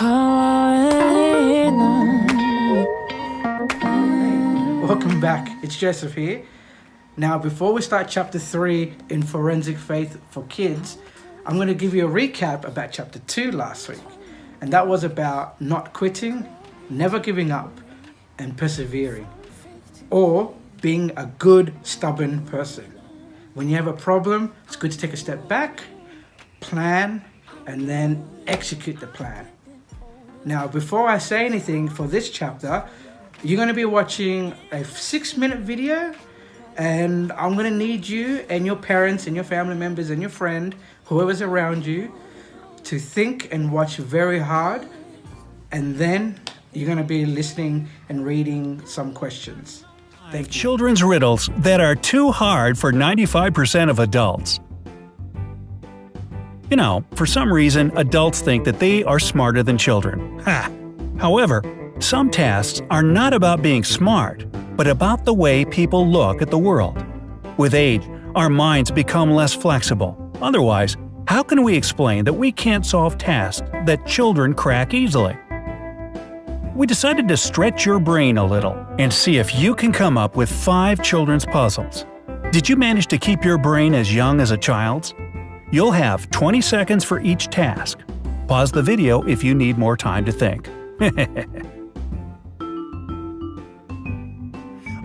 Welcome back, it's Joseph here. Now, before we start chapter 3 in Forensic Faith for Kids, I'm going to give you a recap about chapter 2 last week. And that was about not quitting, never giving up, and persevering. Or being a good, stubborn person. When you have a problem, it's good to take a step back, plan, and then execute the plan. Now, before I say anything for this chapter, you're going to be watching a 6-minute video, and I'm going to need you and your parents and your family members and your friend, whoever's around you, to think and watch very hard, and then you're going to be listening and reading some questions. Thank you. Children's riddles that are too hard for 95% of adults. You know, for some reason, adults think that they are smarter than children. Ha! However, some tasks are not about being smart, but about the way people look at the world. With age, our minds become less flexible. Otherwise, how can we explain that we can't solve tasks that children crack easily? We decided to stretch your brain a little and see if you can come up with 5 children's puzzles. Did you manage to keep your brain as young as a child's? You'll have 20 seconds for each task. Pause the video if you need more time to think.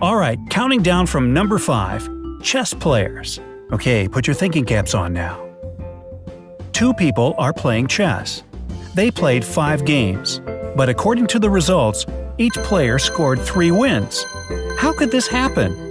Alright, counting down from number 5, chess players. Okay, put your thinking caps on now. 2 people are playing chess. They played 5 games, but according to the results, each player scored 3 wins. How could this happen?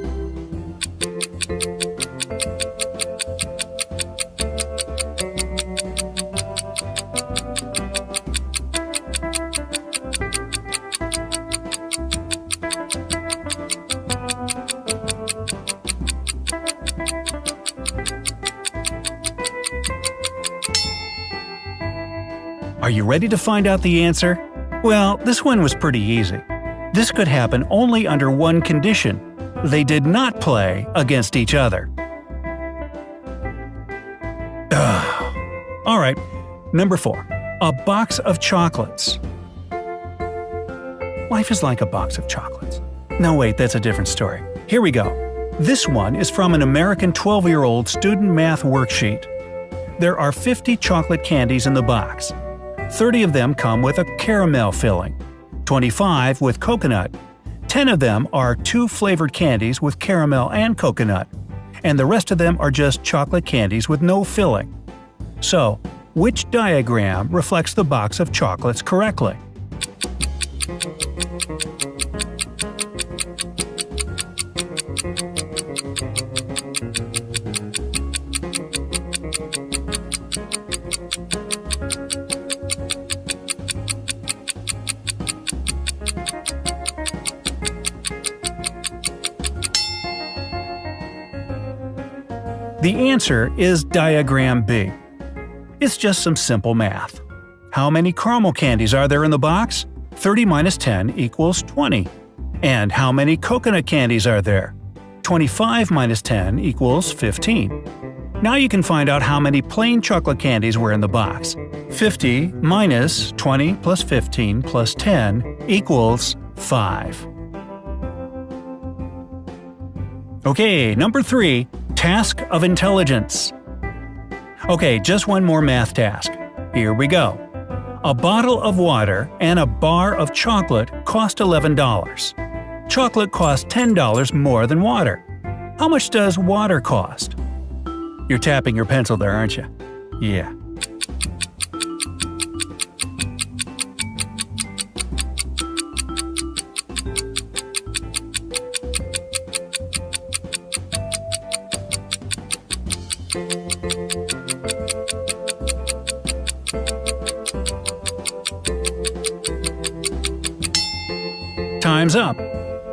Are you ready to find out the answer? Well, this one was pretty easy. This could happen only under one condition. They did not play against each other. Alright, number 4. A box of chocolates. Life is like a box of chocolates. No wait, that's a different story. Here we go. This one is from an American 12-year-old student math worksheet. There are 50 chocolate candies in the box. 30 of them come with a caramel filling, 25 with coconut, 10 of them are 2 flavored candies with caramel and coconut, and the rest of them are just chocolate candies with no filling. So, which diagram reflects the box of chocolates correctly? The answer is diagram B. It's just some simple math. How many caramel candies are there in the box? 30 minus 10 equals 20. And how many coconut candies are there? 25 minus 10 equals 15. Now you can find out how many plain chocolate candies were in the box. 50 minus 20 plus 15 plus 10 equals 5. Okay, number 3. Task of intelligence. Okay, just one more math task. Here we go. A bottle of water and a bar of chocolate cost $11. Chocolate costs $10 more than water. How much does water cost? You're tapping your pencil there, aren't you? Yeah. Time's up.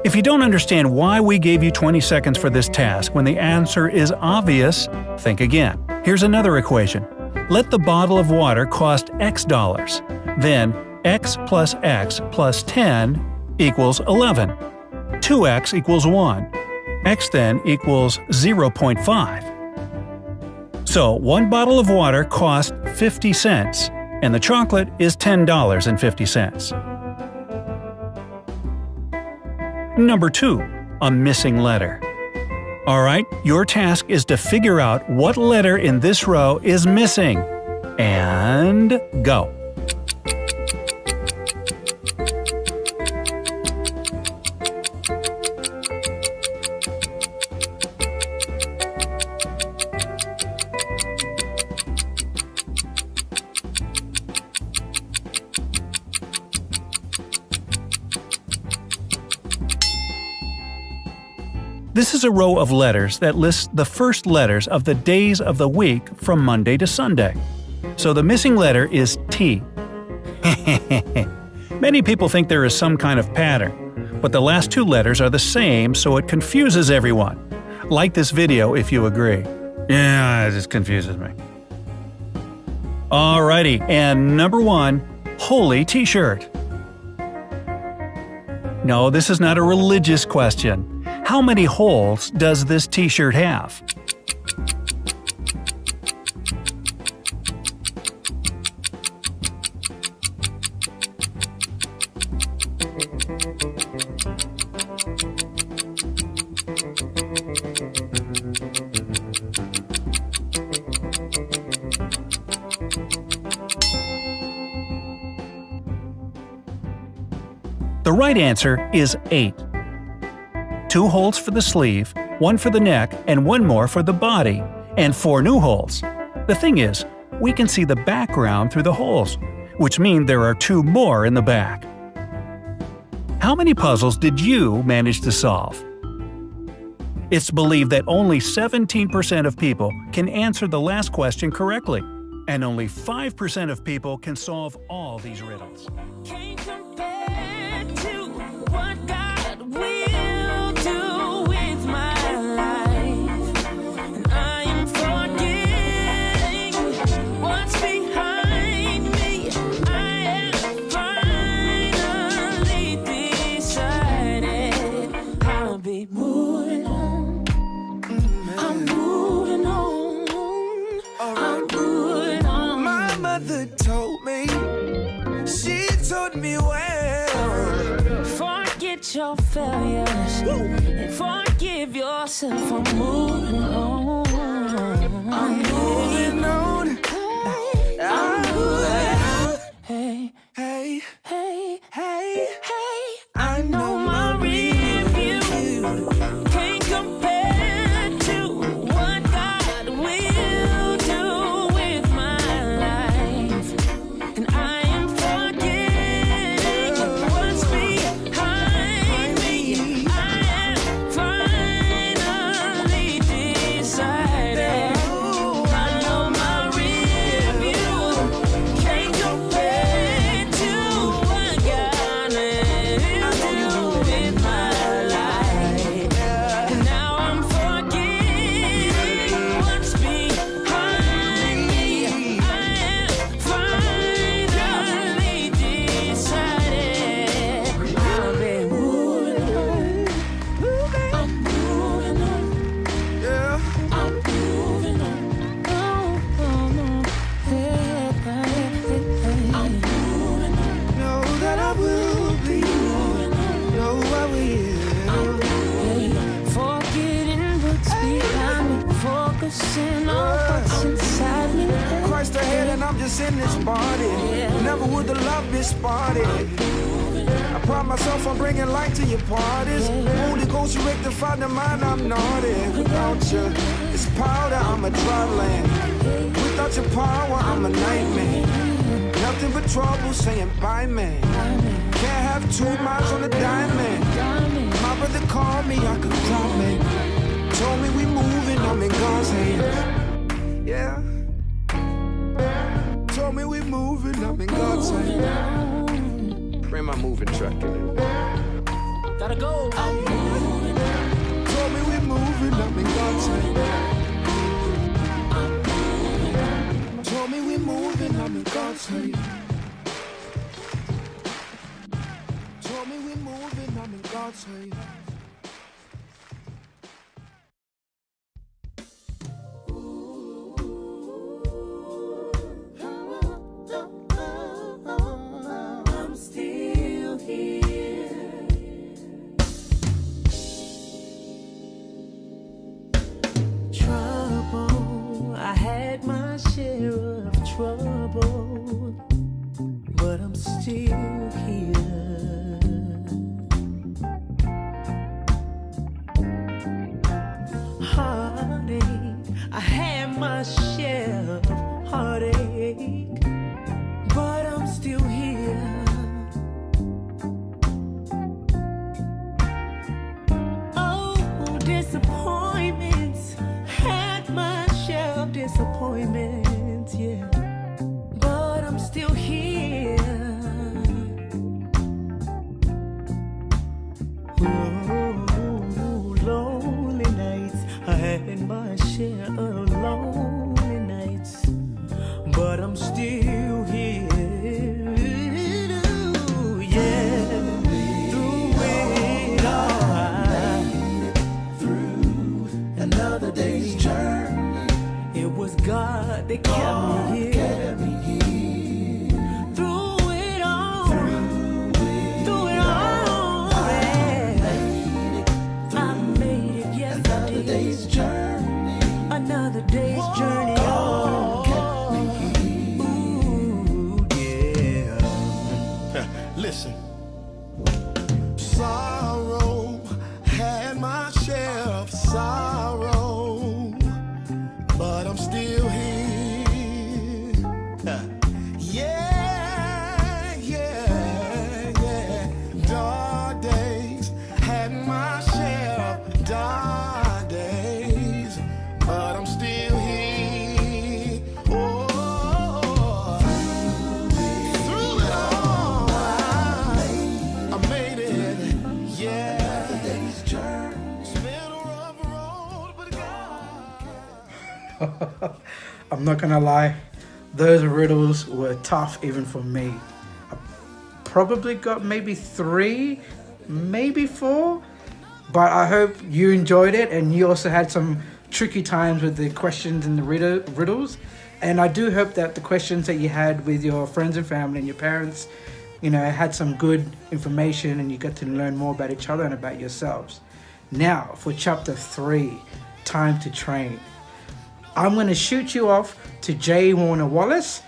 If you don't understand why we gave you 20 seconds for this task when the answer is obvious, think again. Here's another equation. Let the bottle of water cost X dollars. Then X plus 10 equals 11. 2X equals 1. X then equals 0.5. So one bottle of water cost 50 cents. and the chocolate is $10.50. Number 2. A missing letter. Alright, your task is to figure out what letter in this row is missing. And go! This is a row of letters that lists the first letters of the days of the week from Monday to Sunday. So the missing letter is T. Many people think there is some kind of pattern, but the last 2 letters are the same, so it confuses everyone. Like this video if you agree. Yeah, it just confuses me. Alrighty, and number 1, holy t-shirt. No, this is not a religious question. How many holes does this t-shirt have? The right answer is 8. 2 holes for the sleeve, 1 for the neck, and 1 more for the body, and 4 new holes. The thing is, we can see the background through the holes, which mean there are 2 more in the back. How many puzzles did you manage to solve? It's believed that only 17% of people can answer the last question correctly, and only 5% of people can solve all these riddles. Can't compare to what God will do with my life. And I am forgetting what's behind me. I have finally decided I'll be moving on. I'm moving on. I'm moving on. My mother told me, she told me well, Forget your failures and forgive yourself. I'm moving on. I'm moving on. I'm moving on. Hey, Hey, hey, hey, hey. I know my review can't compare to what God will do with my life. And I am forgetting what's behind me. I have finally decided. I know my review can't compare to what God will do with my life. And now I'm forgetting what's behind me. I have finally decided I'll be moving on. I'm moving on. yeah. I'm moving on. Oh, oh, oh. Hey, hey, hey, hey. I'm moving on. Know that I will be. Know I will. Forgetting what's behind me, focusing on what's inside me. Christ ahead and I'm just in this body. Never would the love this party. I pride myself on bringing light to your parties. Holy Ghost, you rectify the mind, I'm naughty. Without you, it's powder, I'm a dry land. Without your power, I'm a nightmare. Nothing but trouble saying bye, man. Can't have 2 miles on a diamond. My brother called me, I could cry, man. Told me we moving, I'm in God's hands. Yeah. Told me we moving, I'm in God's hands. Bring my moving truck in. Gotta go. Told me we moving, I'm in God's hands. Told me we moving, I'm in God's hands. Told me we moving, I'm in God's hands. my share of trouble, but I'm still here. Heartache, I had my share of heartache, but I'm still here. Oh, disappointments, had my share of disappointments, yeah, but I'm still here. Ooh, lonely nights, I had my share of lonely nights, but I'm still here. Ooh, yeah, through it all, through another day's journey. It was God that kept me here. Through it all, through it all, yeah. I made it, yes I did. Another day's journey. Ooh, yeah. Listen. Sorrow, had my share of sorrow, but I'm still here. Yeah, yeah, yeah. Dark days, had my share of dark days, but I'm still here. Oh, through it all, I made it. Yeah, it's been a rough road, but God. I'm not gonna lie, those riddles were tough even for me. I probably got maybe 3, maybe 4, but I hope you enjoyed it and you also had some tricky times with the questions and the riddles. And I do hope that the questions that you had with your friends and family and your parents, you know, had some good information and you got to learn more about each other and about yourselves. Now for chapter 3, time to train. I'm going to shoot you off to J. Warner Wallace,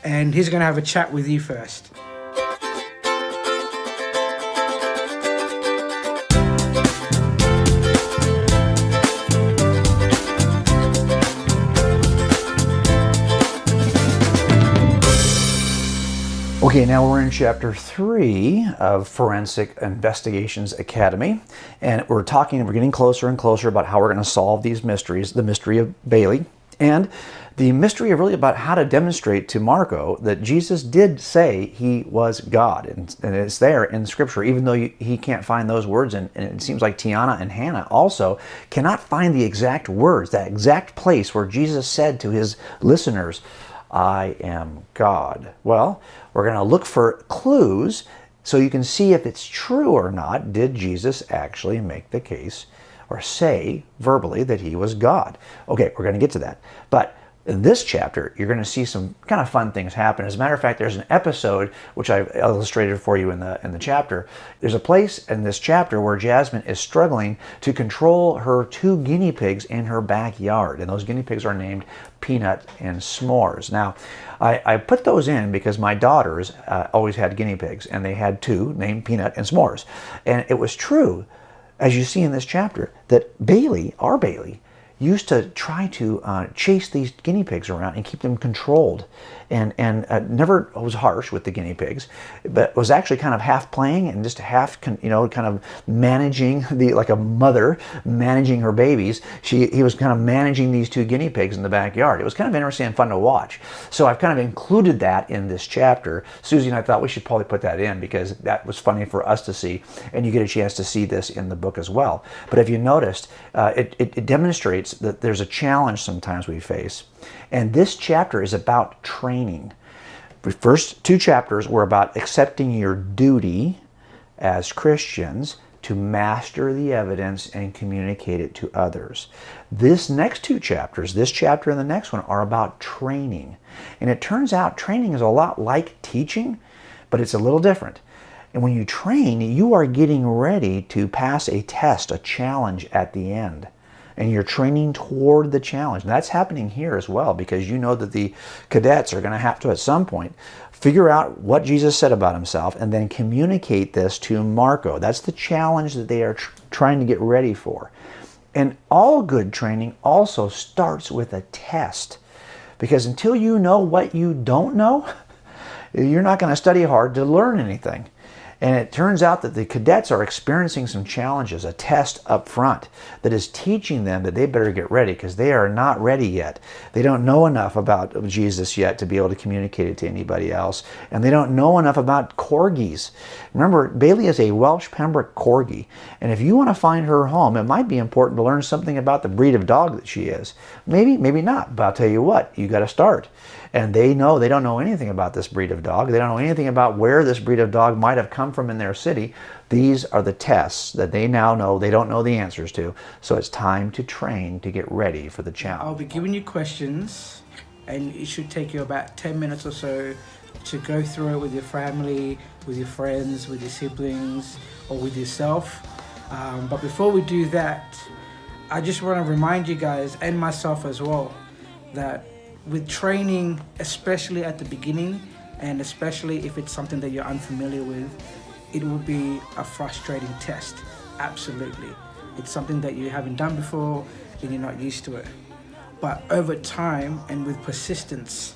and he's going to have a chat with you first. Okay, now we're in chapter 3 of Forensic Investigations Academy, and we're getting closer and closer about how we're going to solve these mysteries, the mystery of Bailey, and the mystery of really about how to demonstrate to Marco that Jesus did say he was God, and it's there in Scripture, even though he can't find those words, and it seems like Tiana and Hannah also cannot find the exact words, that exact place where Jesus said to his listeners, I am God. Well, we're going to look for clues so you can see if it's true or not. Did Jesus actually make the case or say verbally that he was God? Okay, we're going to get to that. But in this chapter, you're going to see some kind of fun things happen. As a matter of fact, there's an episode which I've illustrated for you in the chapter. There's a place in this chapter where Jasmine is struggling to control her 2 guinea pigs in her backyard, and those guinea pigs are named Peanut and S'mores. Now, I put those in because my daughters always had guinea pigs, and they had 2 named Peanut and S'mores, and it was true, as you see in this chapter, that Bailey, our Bailey, used to try to chase these guinea pigs around and keep them controlled, and never was harsh with the guinea pigs, but was actually kind of half playing and just half kind of managing like a mother managing her babies. He was kind of managing these 2 guinea pigs in the backyard. It was kind of interesting and fun to watch. So I've kind of included that in this chapter. Susie and I thought we should probably put that in because that was funny for us to see, and you get a chance to see this in the book as well. But if you noticed, it demonstrates that there's a challenge sometimes we face, and this chapter is about training. The first 2 chapters were about accepting your duty as Christians to master the evidence and communicate it to others. This next 2 chapters, this chapter and the next one, are about training. And it turns out training is a lot like teaching, but it's a little different. And when you train, you are getting ready to pass a test, a challenge at the end. and you're training toward the challenge. And that's happening here as well, because you know that the cadets are going to have to, at some point, figure out what Jesus said about himself and then communicate this to Marco. That's the challenge that they are trying to get ready for. And all good training also starts with a test, because until you know what you don't know, you're not going to study hard to learn anything. And it turns out that the cadets are experiencing some challenges, a test up front that is teaching them that they better get ready, because they are not ready yet. They don't know enough about Jesus yet to be able to communicate it to anybody else. And they don't know enough about corgis. Remember, Bailey is a Welsh Pembroke Corgi. And if you want to find her home, it might be important to learn something about the breed of dog that she is. Maybe, maybe not. But I'll tell you what, you got to start. And they don't know anything about this breed of dog. They don't know anything about where this breed of dog might have come from in their city. These are the tests that they now know they don't know the answers to. So it's time to train to get ready for the challenge. I'll be giving you questions, and it should take you about 10 minutes or so to go through it with your family, with your friends, with your siblings, or with yourself. But before we do that, I just want to remind you guys, and myself as well, that with training, especially at the beginning, and especially if it's something that you're unfamiliar with, it will be a frustrating test. Absolutely. It's something that you haven't done before and you're not used to it. But over time and with persistence,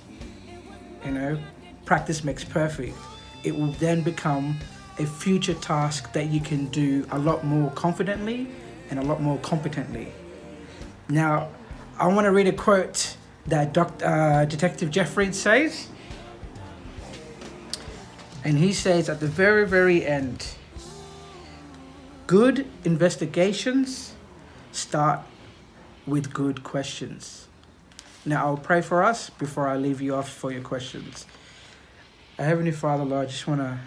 practice makes perfect. It will then become a future task that you can do a lot more confidently and a lot more competently. Now, I want to read a quote that Detective Jeffries says. And he says at the very, very end, good investigations start with good questions. Now, I'll pray for us before I leave you off for your questions. Our Heavenly Father, Lord, I just want to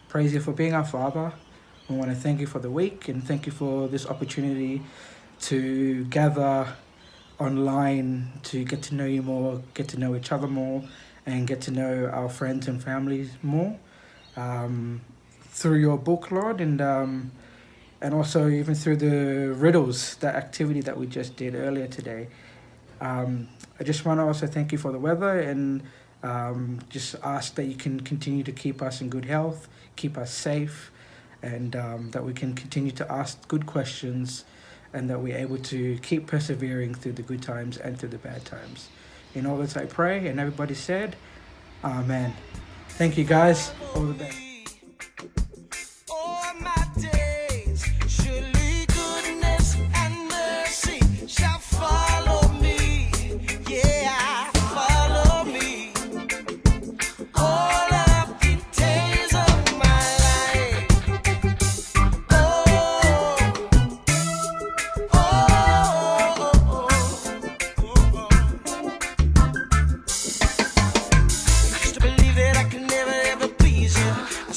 praise you for being our Father. I want to thank you for the week, and thank you for this opportunity to gather online to get to know you more, get to know each other more, and get to know our friends and families more through your book, Lord, and also even through the riddles, that activity that we just did earlier today. I just want to also thank you for the weather, and just ask that you can continue to keep us in good health, keep us safe, and that we can continue to ask good questions, and that we're able to keep persevering through the good times and through the bad times. In all this I pray, and everybody said, Amen. Thank you, guys. All the best. All my days, surely goodness and mercy shall follow me. Yeah, follow me. All of the days of my life. Used to believe that I could never ever please you.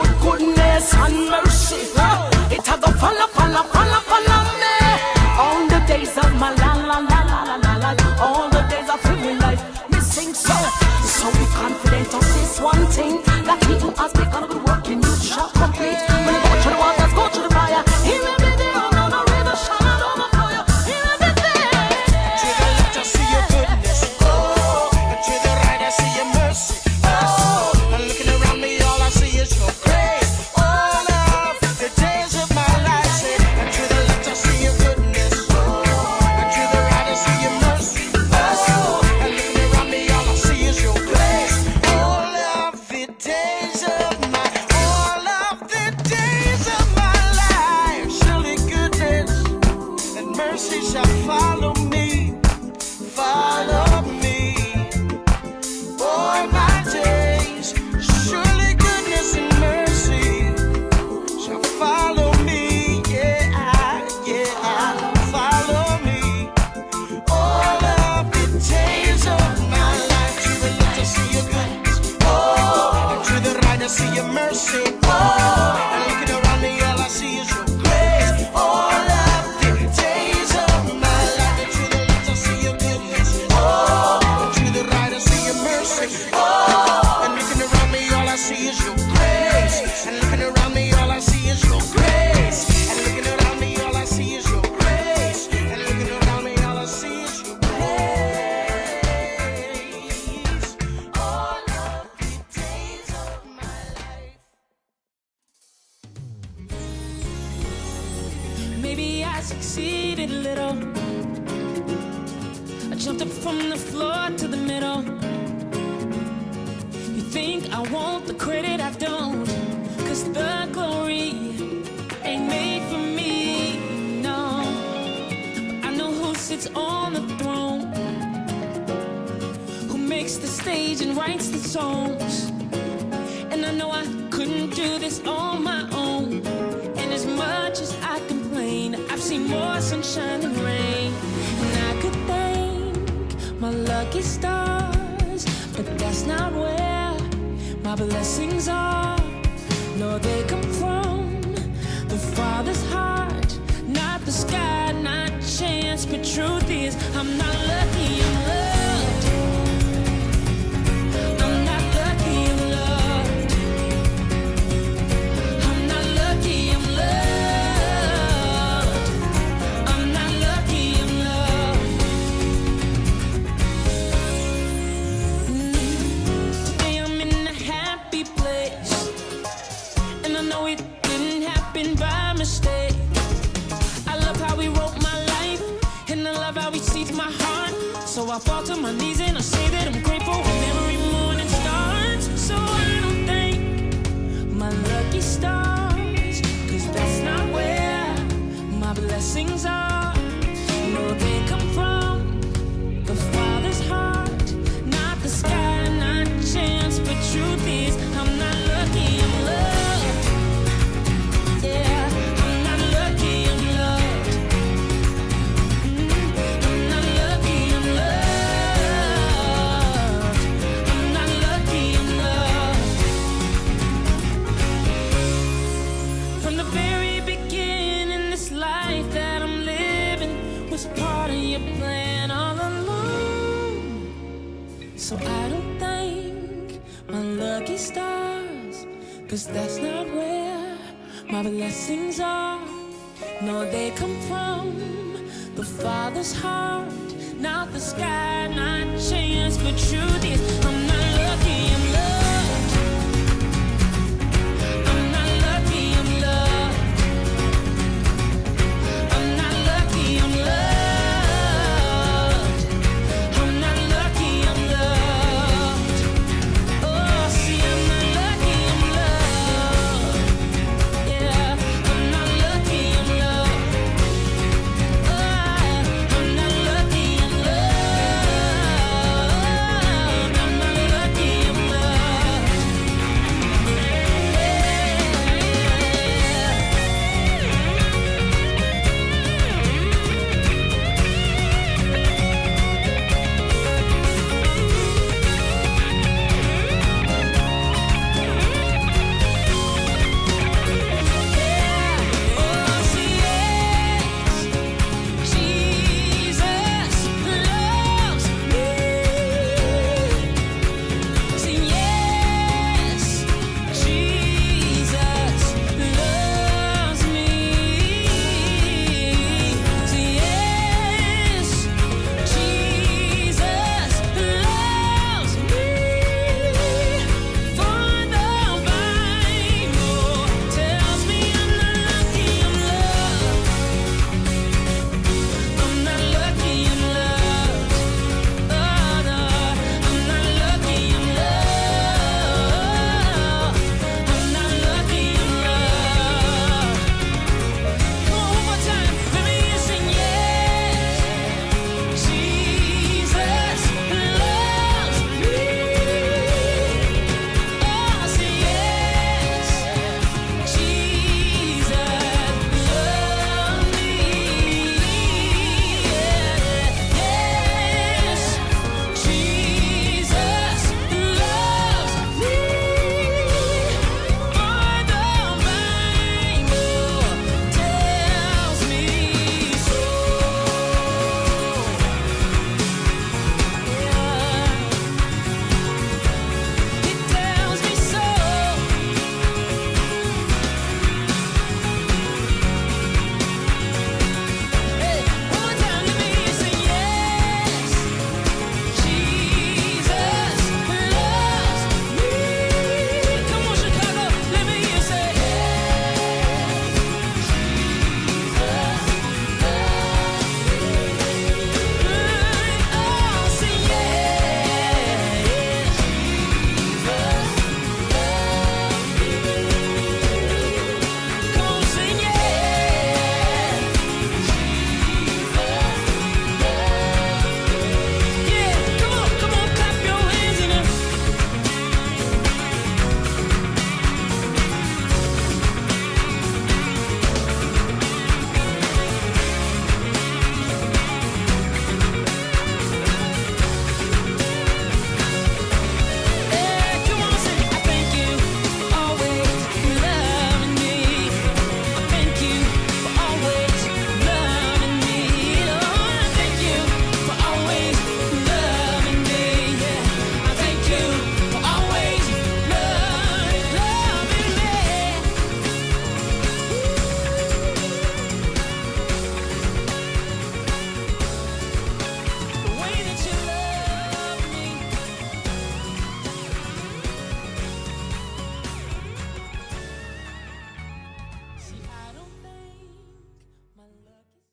good goodness and mercy. It has a follow me all the days of my life, all the days of every life. Me sing so be confident of this one thing, that he who has begun a good work in you shall complete. When you go to the waters, go to the fire. He will be there. On the river shall not overflow you. He will be there. To the left, I see your goodness. Oh, and to the right, I see your mercy. Oh, and looking around me, all I see is your grace. All of the days of my life, say, and to the left, I see your goodness. Oh, and to the right, I see your mercy. Oh, and looking around me, all I see is your grace. All of the days of my life, surely goodness and mercy shall follow me, follow me, all my days. Surely goodness and mercy shall follow me, yeah, follow me, all of the days of my life. To the left I see your goodness, oh, and to the right I see your mercy, oh, and looking around me all I see is your grace. All of the days of my life. And to the left I see your goodness, oh, and to the right I see your mercy, oh, and looking around me all I see is your grace. And looking around me all I see is your grace. And looking around me all I see is your grace. And looking around me all I see is your grace. All of the days of my life. Maybe I succeeded a little. I jumped up from the floor to the middle. You think I want the credit, I don't. Cause the glory ain't made for me, no. But I know who sits on the throne, who makes the stage and writes the songs. And I know I couldn't do this on my own. And as much as I complain, I've seen more sunshine than rain. And I could thank my lucky stars, but that's not where my blessings are. No, they come from the Father's heart, not the sky, not chance. But truth is, I'm not lucky, I'm loved. I'm not lucky, I'm loved. I'm not lucky, I'm loved. I'm not lucky, I'm loved. Today I'm in a happy place, and I know it didn't happen by mistake. I love how he wrote my life, and I love how he sees my heart. So I fall to my knees and I say that I'm grateful when every morning starts. So I don't thank my lucky stars, cause that's not where my blessings are. No, they come from the Father's heart, not the sky, not chance. But truth is, I'm not lucky, I'm loved. Yeah, I'm not lucky, I'm loved. I'm not lucky, I'm loved. I'm not lucky, I'm loved. From the very beginning, this life that I'm living was part of your plan all along. So I don't thank my lucky stars, cause that's not where my blessings are. No, they come from the Father's heart, not the sky, not chance. But truth is, I'm